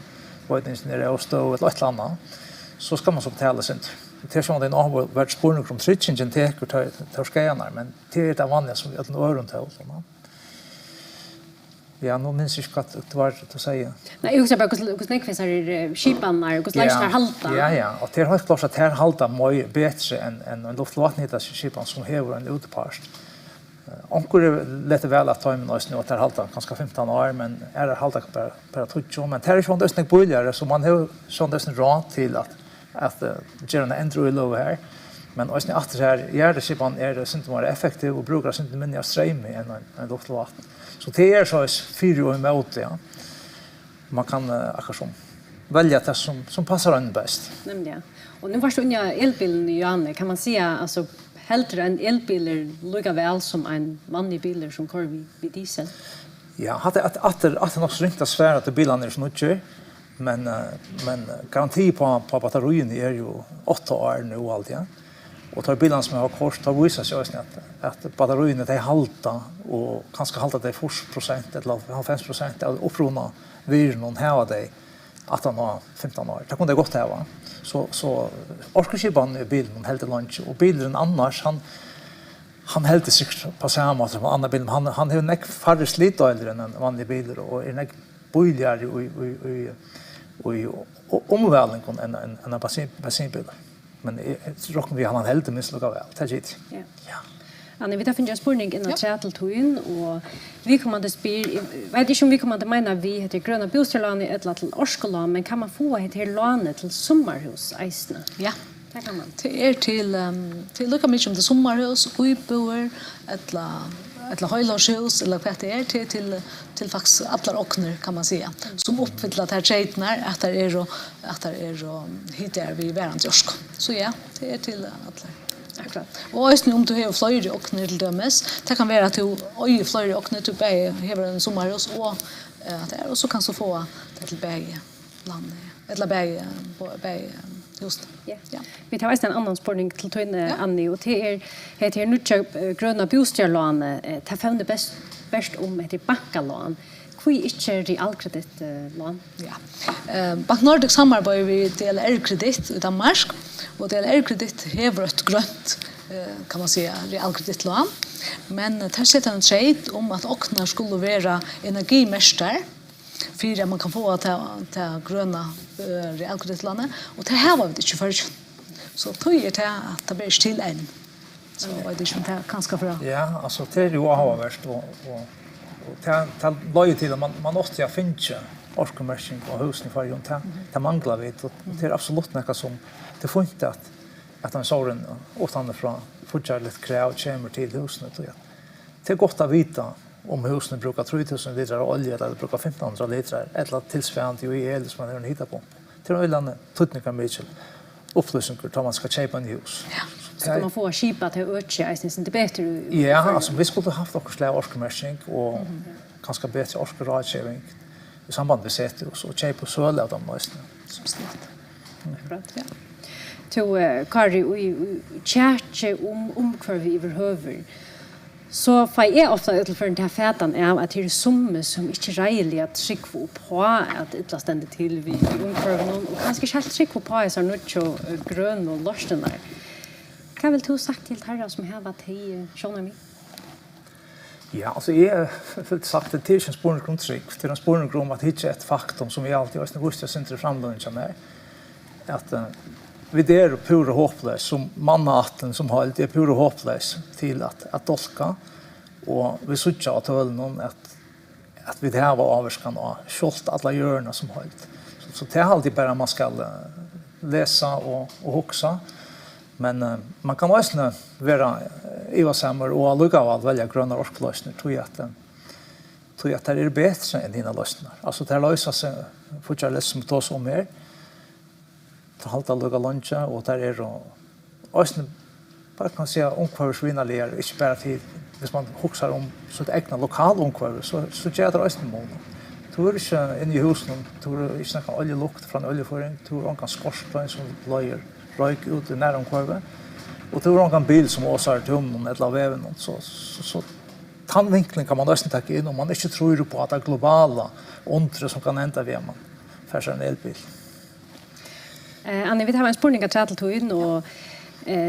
og et ingeniør og stå, et eller annet, så skal man så betale sin. Det er sånn at det har vært spørsmål om trykkingen teker til skjene, men det er det vanlige som vi har en øren til. Ja, nu minns jag inte vad det var att säga. Nej, jag också bara hur snäckvis är skipanar, hur lägger halta. Ja, och det är helt klart att här halta mycket bättre än en luftvattenhita skipan som har en utpart. Onkur är lite väl att ta med oss nu att det halta ganska 15 år, men är det halta per 20, men det är ju inte snäck boligare så man har sån där råd till att göra en ändring i lov här. Men också att det här hjärteskipan är det inte mer effektiv och brukar inte mindre ström än en luftvatten. Så det är så fyra och emot det. Ja. Man kan akkurat välja det som passar en bäst. Nämligen. Och nu förstår jag elbilen i Janne, kan man säga alltså hellre en elbil lika väl som en vanlig bil som kör vid diesel? Ja, att det nog ringt att svära att bilarna är snutcher, men garanti på batterien är ju 8 år nu och allt, ja. Och tar bilarna som jag har kort har visat sig att batterierna är halta och kanske halta det 40% eller 50% av upprona viren här det att han har 15 år. Det kunde gott här va. Så orkeskipan i bilen helt lunch och bilen annars han helt säkert på samma som andra bilen han har näck färre slit äldre än en vanlig bil och är näck boiligare i omvälvning än en bensinbil. Men rocken vi han helt minst lukka väl. Det är det. Ja. Anne, vi tar finna en spurning innan träteltojen och vi kommer att spyr, vet inte om vi kommer att mena vi heter gröna bostäderlån eller till årskolån, men kan man få ett här lån till sommarhus eisne? Ja. Det kan man. Det är till lika mycket om det sommarhus, utboer, eller höjlarshus eller vad det är till faktiskt alla åkner kan man säga som uppfyller att här tjejtnar att det är hittar vi värant jorsk. Så ja, det är till alla. Akkurat. Och just nu om du har flöjre åkner till dömes, det kan vara att du har flöjre åkner till bäge hever en sommarhus och så kan så få det till bäge land eller bäge just. Ja. Vi tar en annan spårning till Tøyne, Annie, och det är nu gröna bostäderlån, det fann det bäst om ett bankalån. Hur är det realkreditlån? Ja. Bank Nordic samarbetar vi DLR-kredit i Danmark, och DLR-kredit hever ett grönt, kan man säga, realkreditlån. Men det sätter en trade om att åknar skulle vara energimästare, för att man kan få till gröna realkreditlånet, och det här var vi inte för. Så tog det att det blir till en. Så var det som det kanske för. Ja, alltså det är ju avvärst och det löjer till att man måste ju finna orkemässing på husen för att det manglar vi och det är absolut något som det får inte att han såg en åtande från fortsatt lite kräv kommer till husen. Det är gott att veta om husen brukar 3000 liter olja eller brukar 1500 liter eller tillsvarande i el som man har hittat på. Det är en tutningar mycket upplysningar då man ska köpa en hus. Ja. Så man får skipa till öka, är inte bättre? Ja, alltså vi skulle haft också slag orkemässing och kanske bättre orkerådgivning i samband med sätthus och köpa söl av dem måste som snitt. Bra. Ja. Till Kari och chatcha kvar vi överhuvud. Så får jag ofta utifrån den här fätan är att det är summe som inte rejligt att trycka på att det ständigt till vi omkörven och kanske helt trycka på är så något så grön och lustna. Kan väl du sagt till herrar som har varit i Sjöna? Ja, alltså jag har sagt att det är en spårgrundtryck. Det är en spårgrund att hitta ett faktum som vi alltid har visst inte framlunchen är. Att vi är pura hopplös som mannaten som har det är pura hopplös till att dolka och vi söker att höll någon att vi det här var avskan och skolt alla hjörna som hållt. Så det är alltid bara man ska läsa och huxa. Men man kan också vara ivasammer och allugavall välja gröna orsklösningar tror jag att det är bättre än dina lösningar. Alltså det löser sig fortfarande som tos om mer. Det halta lugga luncha och där är också bara kan säga omkvarvsvinnarliga inte bara till hvis man huxar om så ett egna lokal omkvarv så gör det också mål. Du är inte inne i husen, du är inte snacka oljelukt från oljeföring, du har en skorsten som löjer rök ut i näromkvarvet och du har en bil som åsar tummen eller väven så tandvinkeln kan man också ta in om man inte tror på att det globala ondre som kan hända vid man för en elbil. Anne, vi har en spurning av träteltojen och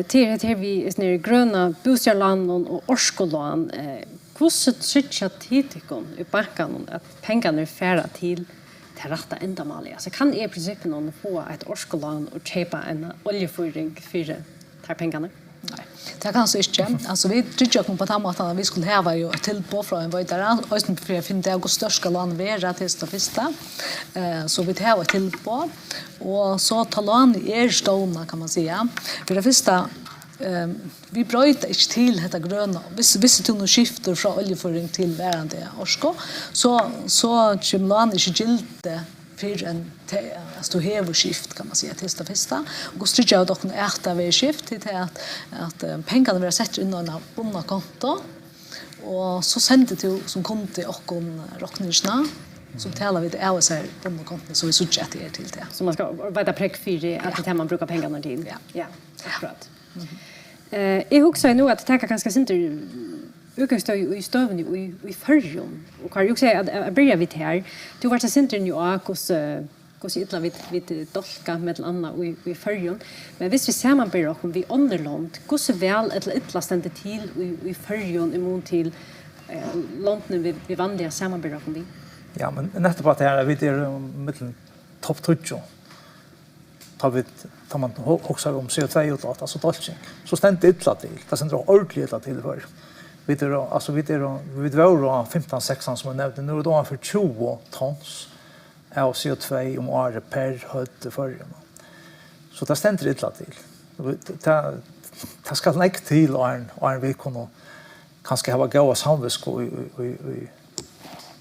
till vi är gröna bostäderlån och årskolån. Hvordan trykker tidtikon i banken at pengene færre til rätta ändamål? Alltså kan i princip någon få ett årskollan och köpa en oljefyring för tar pengarna? Nej, det kan så inte. Alltså vi tycker på att att vi skulle ha ju till på från en vidare och sen för finna det augusti ska lån vara till första. Så vi har till på och så tar lån är stående kan man säga. För det första vi bröt inte till detta gröna. Hvis du nu skiftar från oljefyring till värande orsko så chimlan är gilt för en alltså häver skift kan man säga till det första. Och så jag dock en äkta väg skift till att pengarna blir sett in på bonna konto och så sände till som kom till och rocknisna så betalar vi det av så här bonna konto så vi switchar det till det. Så man ska vara präck för att det man brukar pengarna till. Ja, akkurat. Jag huxar nog att det ganska sent utgångstå i stövning och i förjon. Och kan ju säga att börjar vi här. Du var så sent nu akos illa vid dolka med andra i förjon. Men hvis vi ser man börjar om vi underland, hur så väl ett illa ständigt till i förjon emot till landen vi vanliga samarbete om vi. Ja, men nettopp at her vi er mitten topp 20. Tar man också om CO2-utlåt, alltså dolching. Så ständigt ytla till. Det ständigt ordentligt ytla till för. Vi var 15-16 som jag nämnde. Nu är det för 20 tons av CO2 om året per höjd för. Så det ständigt ytla till. Det ska lägga till och vi kunde kanske ha goda samvisko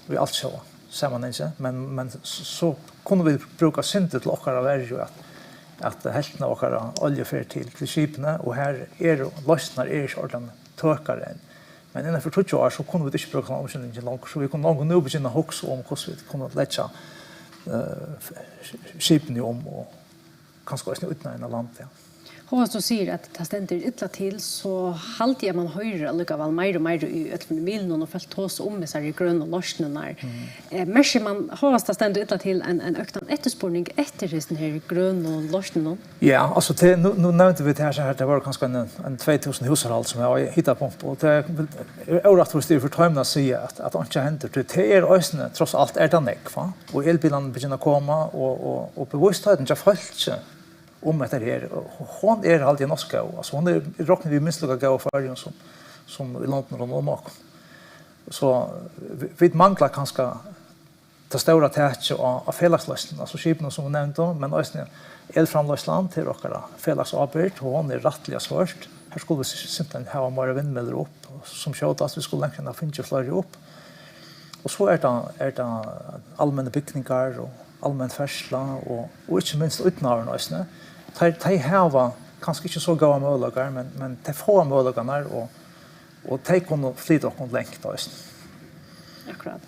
i allt så. Ser man inte. Men så kunde vi bruka syntet till åkara värre att hälften av åkara oljefär till skipene och här lösnar inte ordentligt tökare än. Men innanför 20 år så kunde vi inte bruka omkänningen långt så vi kunde långt nu begynna också om hur vi kunde lägga skipene om och kanske också utnå en land. Ja. Hos du säger att det ständigt ytla till så halt jag man höra likaväl mer och mer i milen och fällt hos om med sig gröna lossnar. Märker man hos det ständigt ytla till en ökad efterspårning efter den här gröna lossnar? Ja, alltså nu nämnde vi det här så här det var kanske en 2000 hushåll som jag hittat på och det är orätt för styr för timena säga att inte händer det är ösnen trots allt är det näck va och elbilarna börjar komma och bevisstheten jag fallt om det här hon är alltid norska alltså hon är rockar vi minst lika gå för som i landet runt om oss. Så vi manglar kanske det stora tätch och felakslösningar alltså skipen som nämnde men ösnen elframlösland till rockar felaksarbete och hon är rättliga svårt. Här skulle vi simpelthen ha mer vindmöller upp som showade att vi skulle längre finna fler upp. Och så är det allmänna byggningar och allmän färsla och inte minst utnavn ösnen. De har kanske inte så goda möjligheter, men de får möjligheter och de kan flytta och längt ösnen. Akkurat.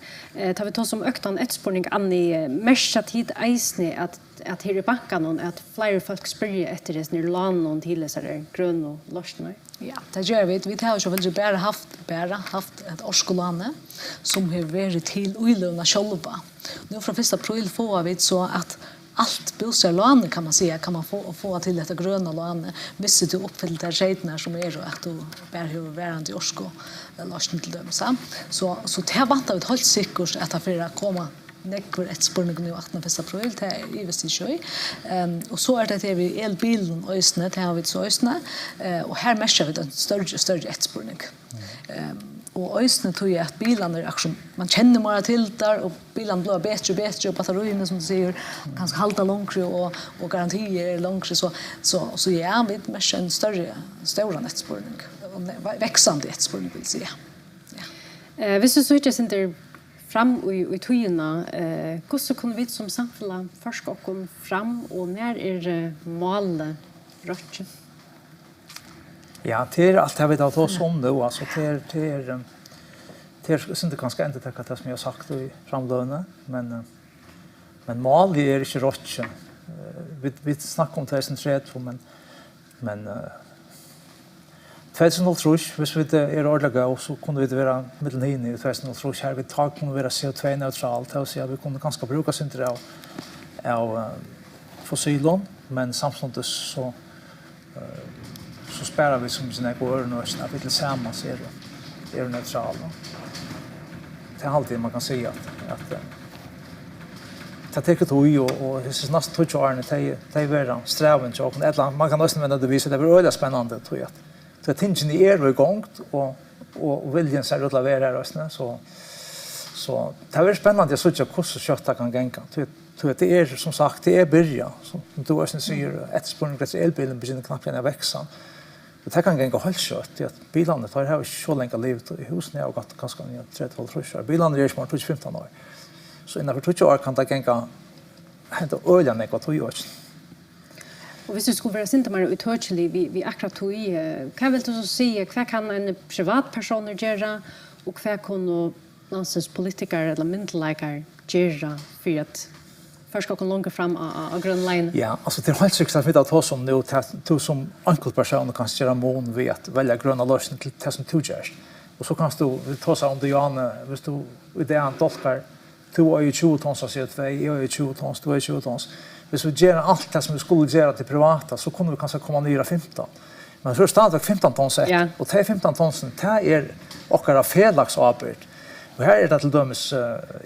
Tar vi ta som öktan etspårning Annie mesta tid eisne att här i banken att fler folk spyrja efter det när lån till så där grön och lossnar. Ja, det gör vi. Vi har ju väl bara haft ett årskolane som har varit till oilövna själva. Nu från 1 april får vi så att allt bostadslån kan man säga kan man få till detta gröna lån hvis du uppfyller de reglerna som är och att du bär huvudvärande orsko lossning till dem så det väntar vi helt säkert att för att komma nekkur etspårning nu 18. april det är i Vestisjøy. Och så är det vi elbilen och ösne det har vi så ösne och här mäschar vi en större etspårning. Och ösne tror jag att bilarna är också man känner mer till där och bilen blir bättre och bättre och batterierna som du säger kanske halta längre och garantier längre så ja vi mäschar en större etspårning och växande etspårning vill säga. Ja. Hvis du så inte fram i tøyene, hvordan kunne vi som samfunn forske oss fram, og når er målet rødt? Ja, det allt jag vet att oss om det alltså det är inte ganska inte det som jag har sagt i framlöna men mål är inte rött. Vi snackar om 2030 men 2003, hvis vi er ordentlig så kunne vi være middelen inne i 2003. Her vi kunne være CO2-neutralt, det vil si at vi kunne ganske bruke synder av fossilen, men samtidig så sparer vi som sin egen ørenøsene, at vi til sammen er neutrale. Det är alltid man kan säga att det tar tog och det är nästan 2 år det är värre strävan och man kan också vända det visa det är väldigt spännande tror jag. Så tingen är igång och viljen ser ut att vara här också så det är spännande att se hur köttet kan gänga. Det är som sagt det är börja som du också säger efterspråkningen till elbilen börjar knappt att växa. Det kan gänga helt kött att bilarna tar här så länge livet i husen och gått ganska ner 30-40 år. Bilarna är smart 15 år. Så innanför 20 år kan det gänga hämta ölen och vad tror. Och hvis du skulle vara inte mer uthörlig vi akkurat tog kan väl så säga vad kan en privatperson göra och vad kan landets politiker eller myndigheter göra för att först ska långa fram av grundlinjen. Ja, alltså det är helt säkert att vi tar som nu till som enkelperson kan göra mån vid att välja gröna lösningar till det som du gör. Och så kan du ta sig om du gör hvis du idén dolkar 20 tons så ser det 20 tons, 20 tons. Hvis vi gör allt det som vi skulle göra till privata så kommer vi kanske komma ner 15. Men så är standard 15 tons och det 15 tonsen det är och felaktsavbyrd. Och här är det till dömes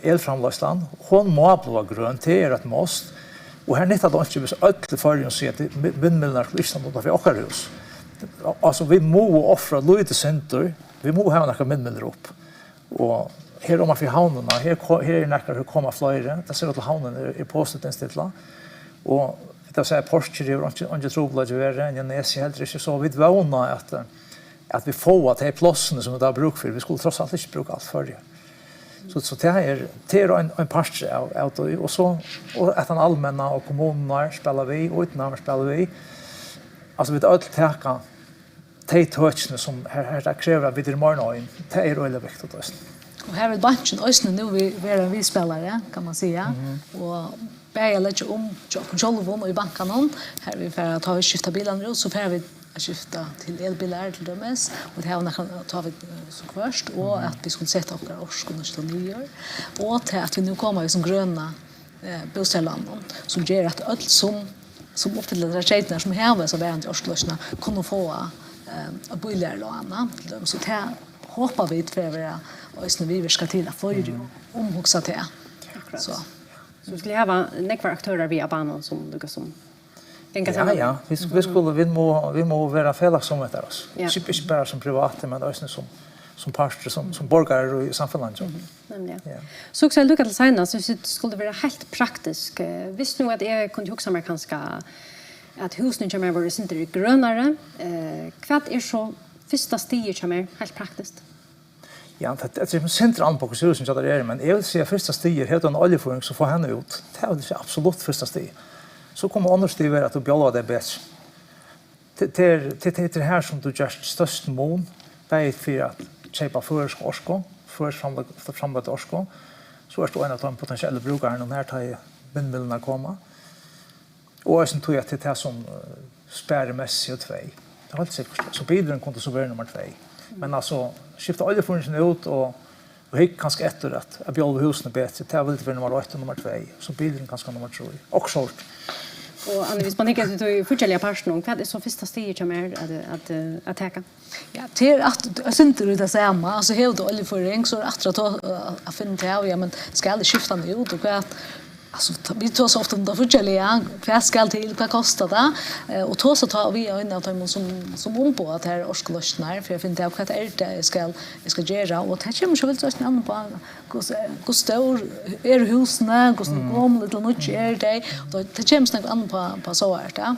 elframlösland. Hon må bli grön, det är ett måst. Och här nyttar det inte hvis öll förrän se att vindmillarna skulle inte stå för åkar hus. Alltså vi må offra lite center, vi må ha några vindmillar upp. Och här om man får havnarna, här är näkrar hur kommer flöjre. Det ser ut att havnen är påstått instilla. Och det säger Porsche och inte trobla ju är en näs helt inte så vid våna att vi får att det är platsen som det har bruk för. Vi skulle trots allt inte bruka allt för det. Så det är en part av det. Och så och att den allmänna och kommunerna spelar vi och utanför spelar vi. Alltså vi tar täcka touchen som här kräver vi till morgon. Det är väldigt viktigt också. Och här vill banken också nu vi spelare kan man säga. Och bära lite om jolvon och i banken här vi för att ta skifta bilarna så får vi skifta till elbilar till dömes och det här tar vi så först och att vi skulle sätta upp årskunnar till nyår och till att vi nu kommer i som gröna boställanden som gör att allt som uppfyller de reglerna som här så värant årslösna kunna få bilar och annat till dem så det hoppar vi för att vi ska till att få omhuxa det så Så skulle ha några aktörer via banan som du som Ja, vi må vara felaksamma där oss. Inte bara som privata men också som parter som borgare i samhället. Nämligen. Så också lucka till senast så skulle det vara helt praktiskt. Visst nu att jag kunde också mer kanske att husen kommer vara inte grönare. Vad är så första steget som är helt praktiskt? Ja, det är centralt på hur husen det är men jag vill säga första steget heter en oljeföring så får henne ut. Det är absolut första steget. Så kommer andra steg att du bjalla det bäst. Det är det här som du gör störst mån. Det är för att köpa försk orsko, först framlagt orsko. Så är det en av de potentiella brukarna och när tar vindmillarna komma. Och jag tror att det är det som spärrar mest CO2. Det är helt säkert. Så bilen kommer så vara nummer 2. Men alltså, skifta oljeföringen ut och hick kanske efter att bjalla husen bättre. Det är väl inte nummer 8 och nummer 2. Så bilen kanske nummer 3. Och short. Och Anne, hvis man ikke til forskjellige personer, hva er det så første steget som er at teka? Ja, det att jag syns det samma. Alltså helt och oljeföring så att finna det ja men ska det skifta nu ut och att alltså vi tar så ofta de forskjelliga vad ska till vad kostar det och då så tar vi in att de som om på att här årsklösnar för jag finner det vad är det jag ska göra och det kommer så väl så snabbt på hur stor är husen hur gamla lite mycket är det då det kommer snabbt an på så här det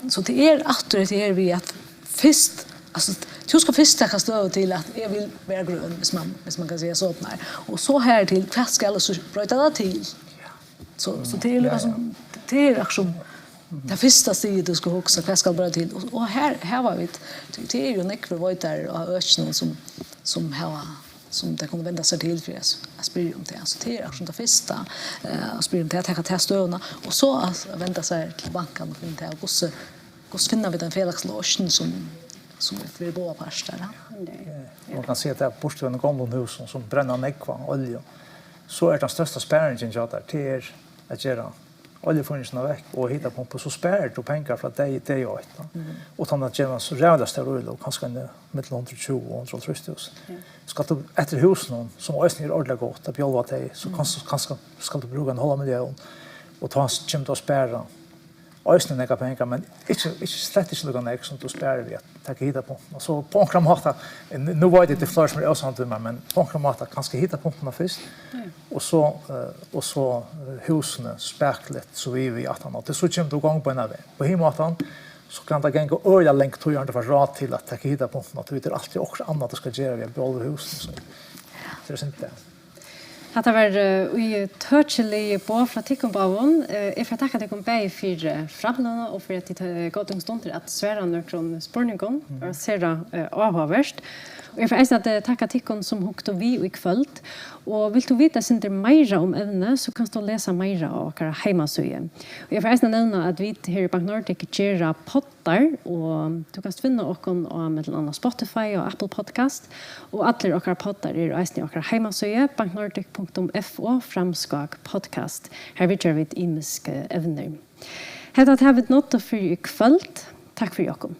så det är att det är vi att först alltså du ska först ta stöd till att jag vill vara grön hvis man kan säga så där och så här till vad ska så bryta det till så det är liksom det är också det första steget du ska också vad ska bra till och här var vi det är ju nekvar var där och öknen som har som det kommer vända sig till för oss aspirium om det så det är också det första aspirium till att ta stöna och så att vända sig till banken och finna det och så finner vi den felakslösningen som vi vill bo på där. Man kan se att det är bostadens gamla hus som bränner nekva olja. Så är den största spärringen jag där till att göra oljefunningsna väck och hitta på så sparar du pengar för att det är ju ett. Och han att göra så jävla stor och kanske en mellan 120 och 130 000. Ska du efter hus någon som ösnar är ordentligt gott att bjälva dig så kanske ska du bruka en halv miljon och ta chim att spara. Ösnar några pengar men inte slett inte några som du sparar vet. Ta hitta på. Och så på en mata nu var det fler som är också men på en mata kanske hitta punkterna först. Och så husen späckligt så vi att han det så chim då gång på en av på hematan så kan det gå öra länk tror jag inte för rat till att ta hitta punkterna att det är alltid också annat det ska göra vi behåller husen så. Det är inte Att det var i touchlig på från Tikkombavon. Jag får tacka Tikkom Bay för framlåna och för att det gått en stund till att svära några spårningon och se det avhåverst. Och jag får även tacka Tikkom som hukte vi i kväll. Och vill du veta inte mer om ämnet så kan du läsa mer av våra hemmasöje. Och jag får även nämna att vi här i Bank Nordic gör poddar och du kan finna oss med bland annat Spotify och Apple Podcast. Och alla våra poddar är även våra hemmasöje banknordic.fo/podcast. Här vi gör vi ett imiska ämnen. Här har vi något för i kväll. Tack för Jakob.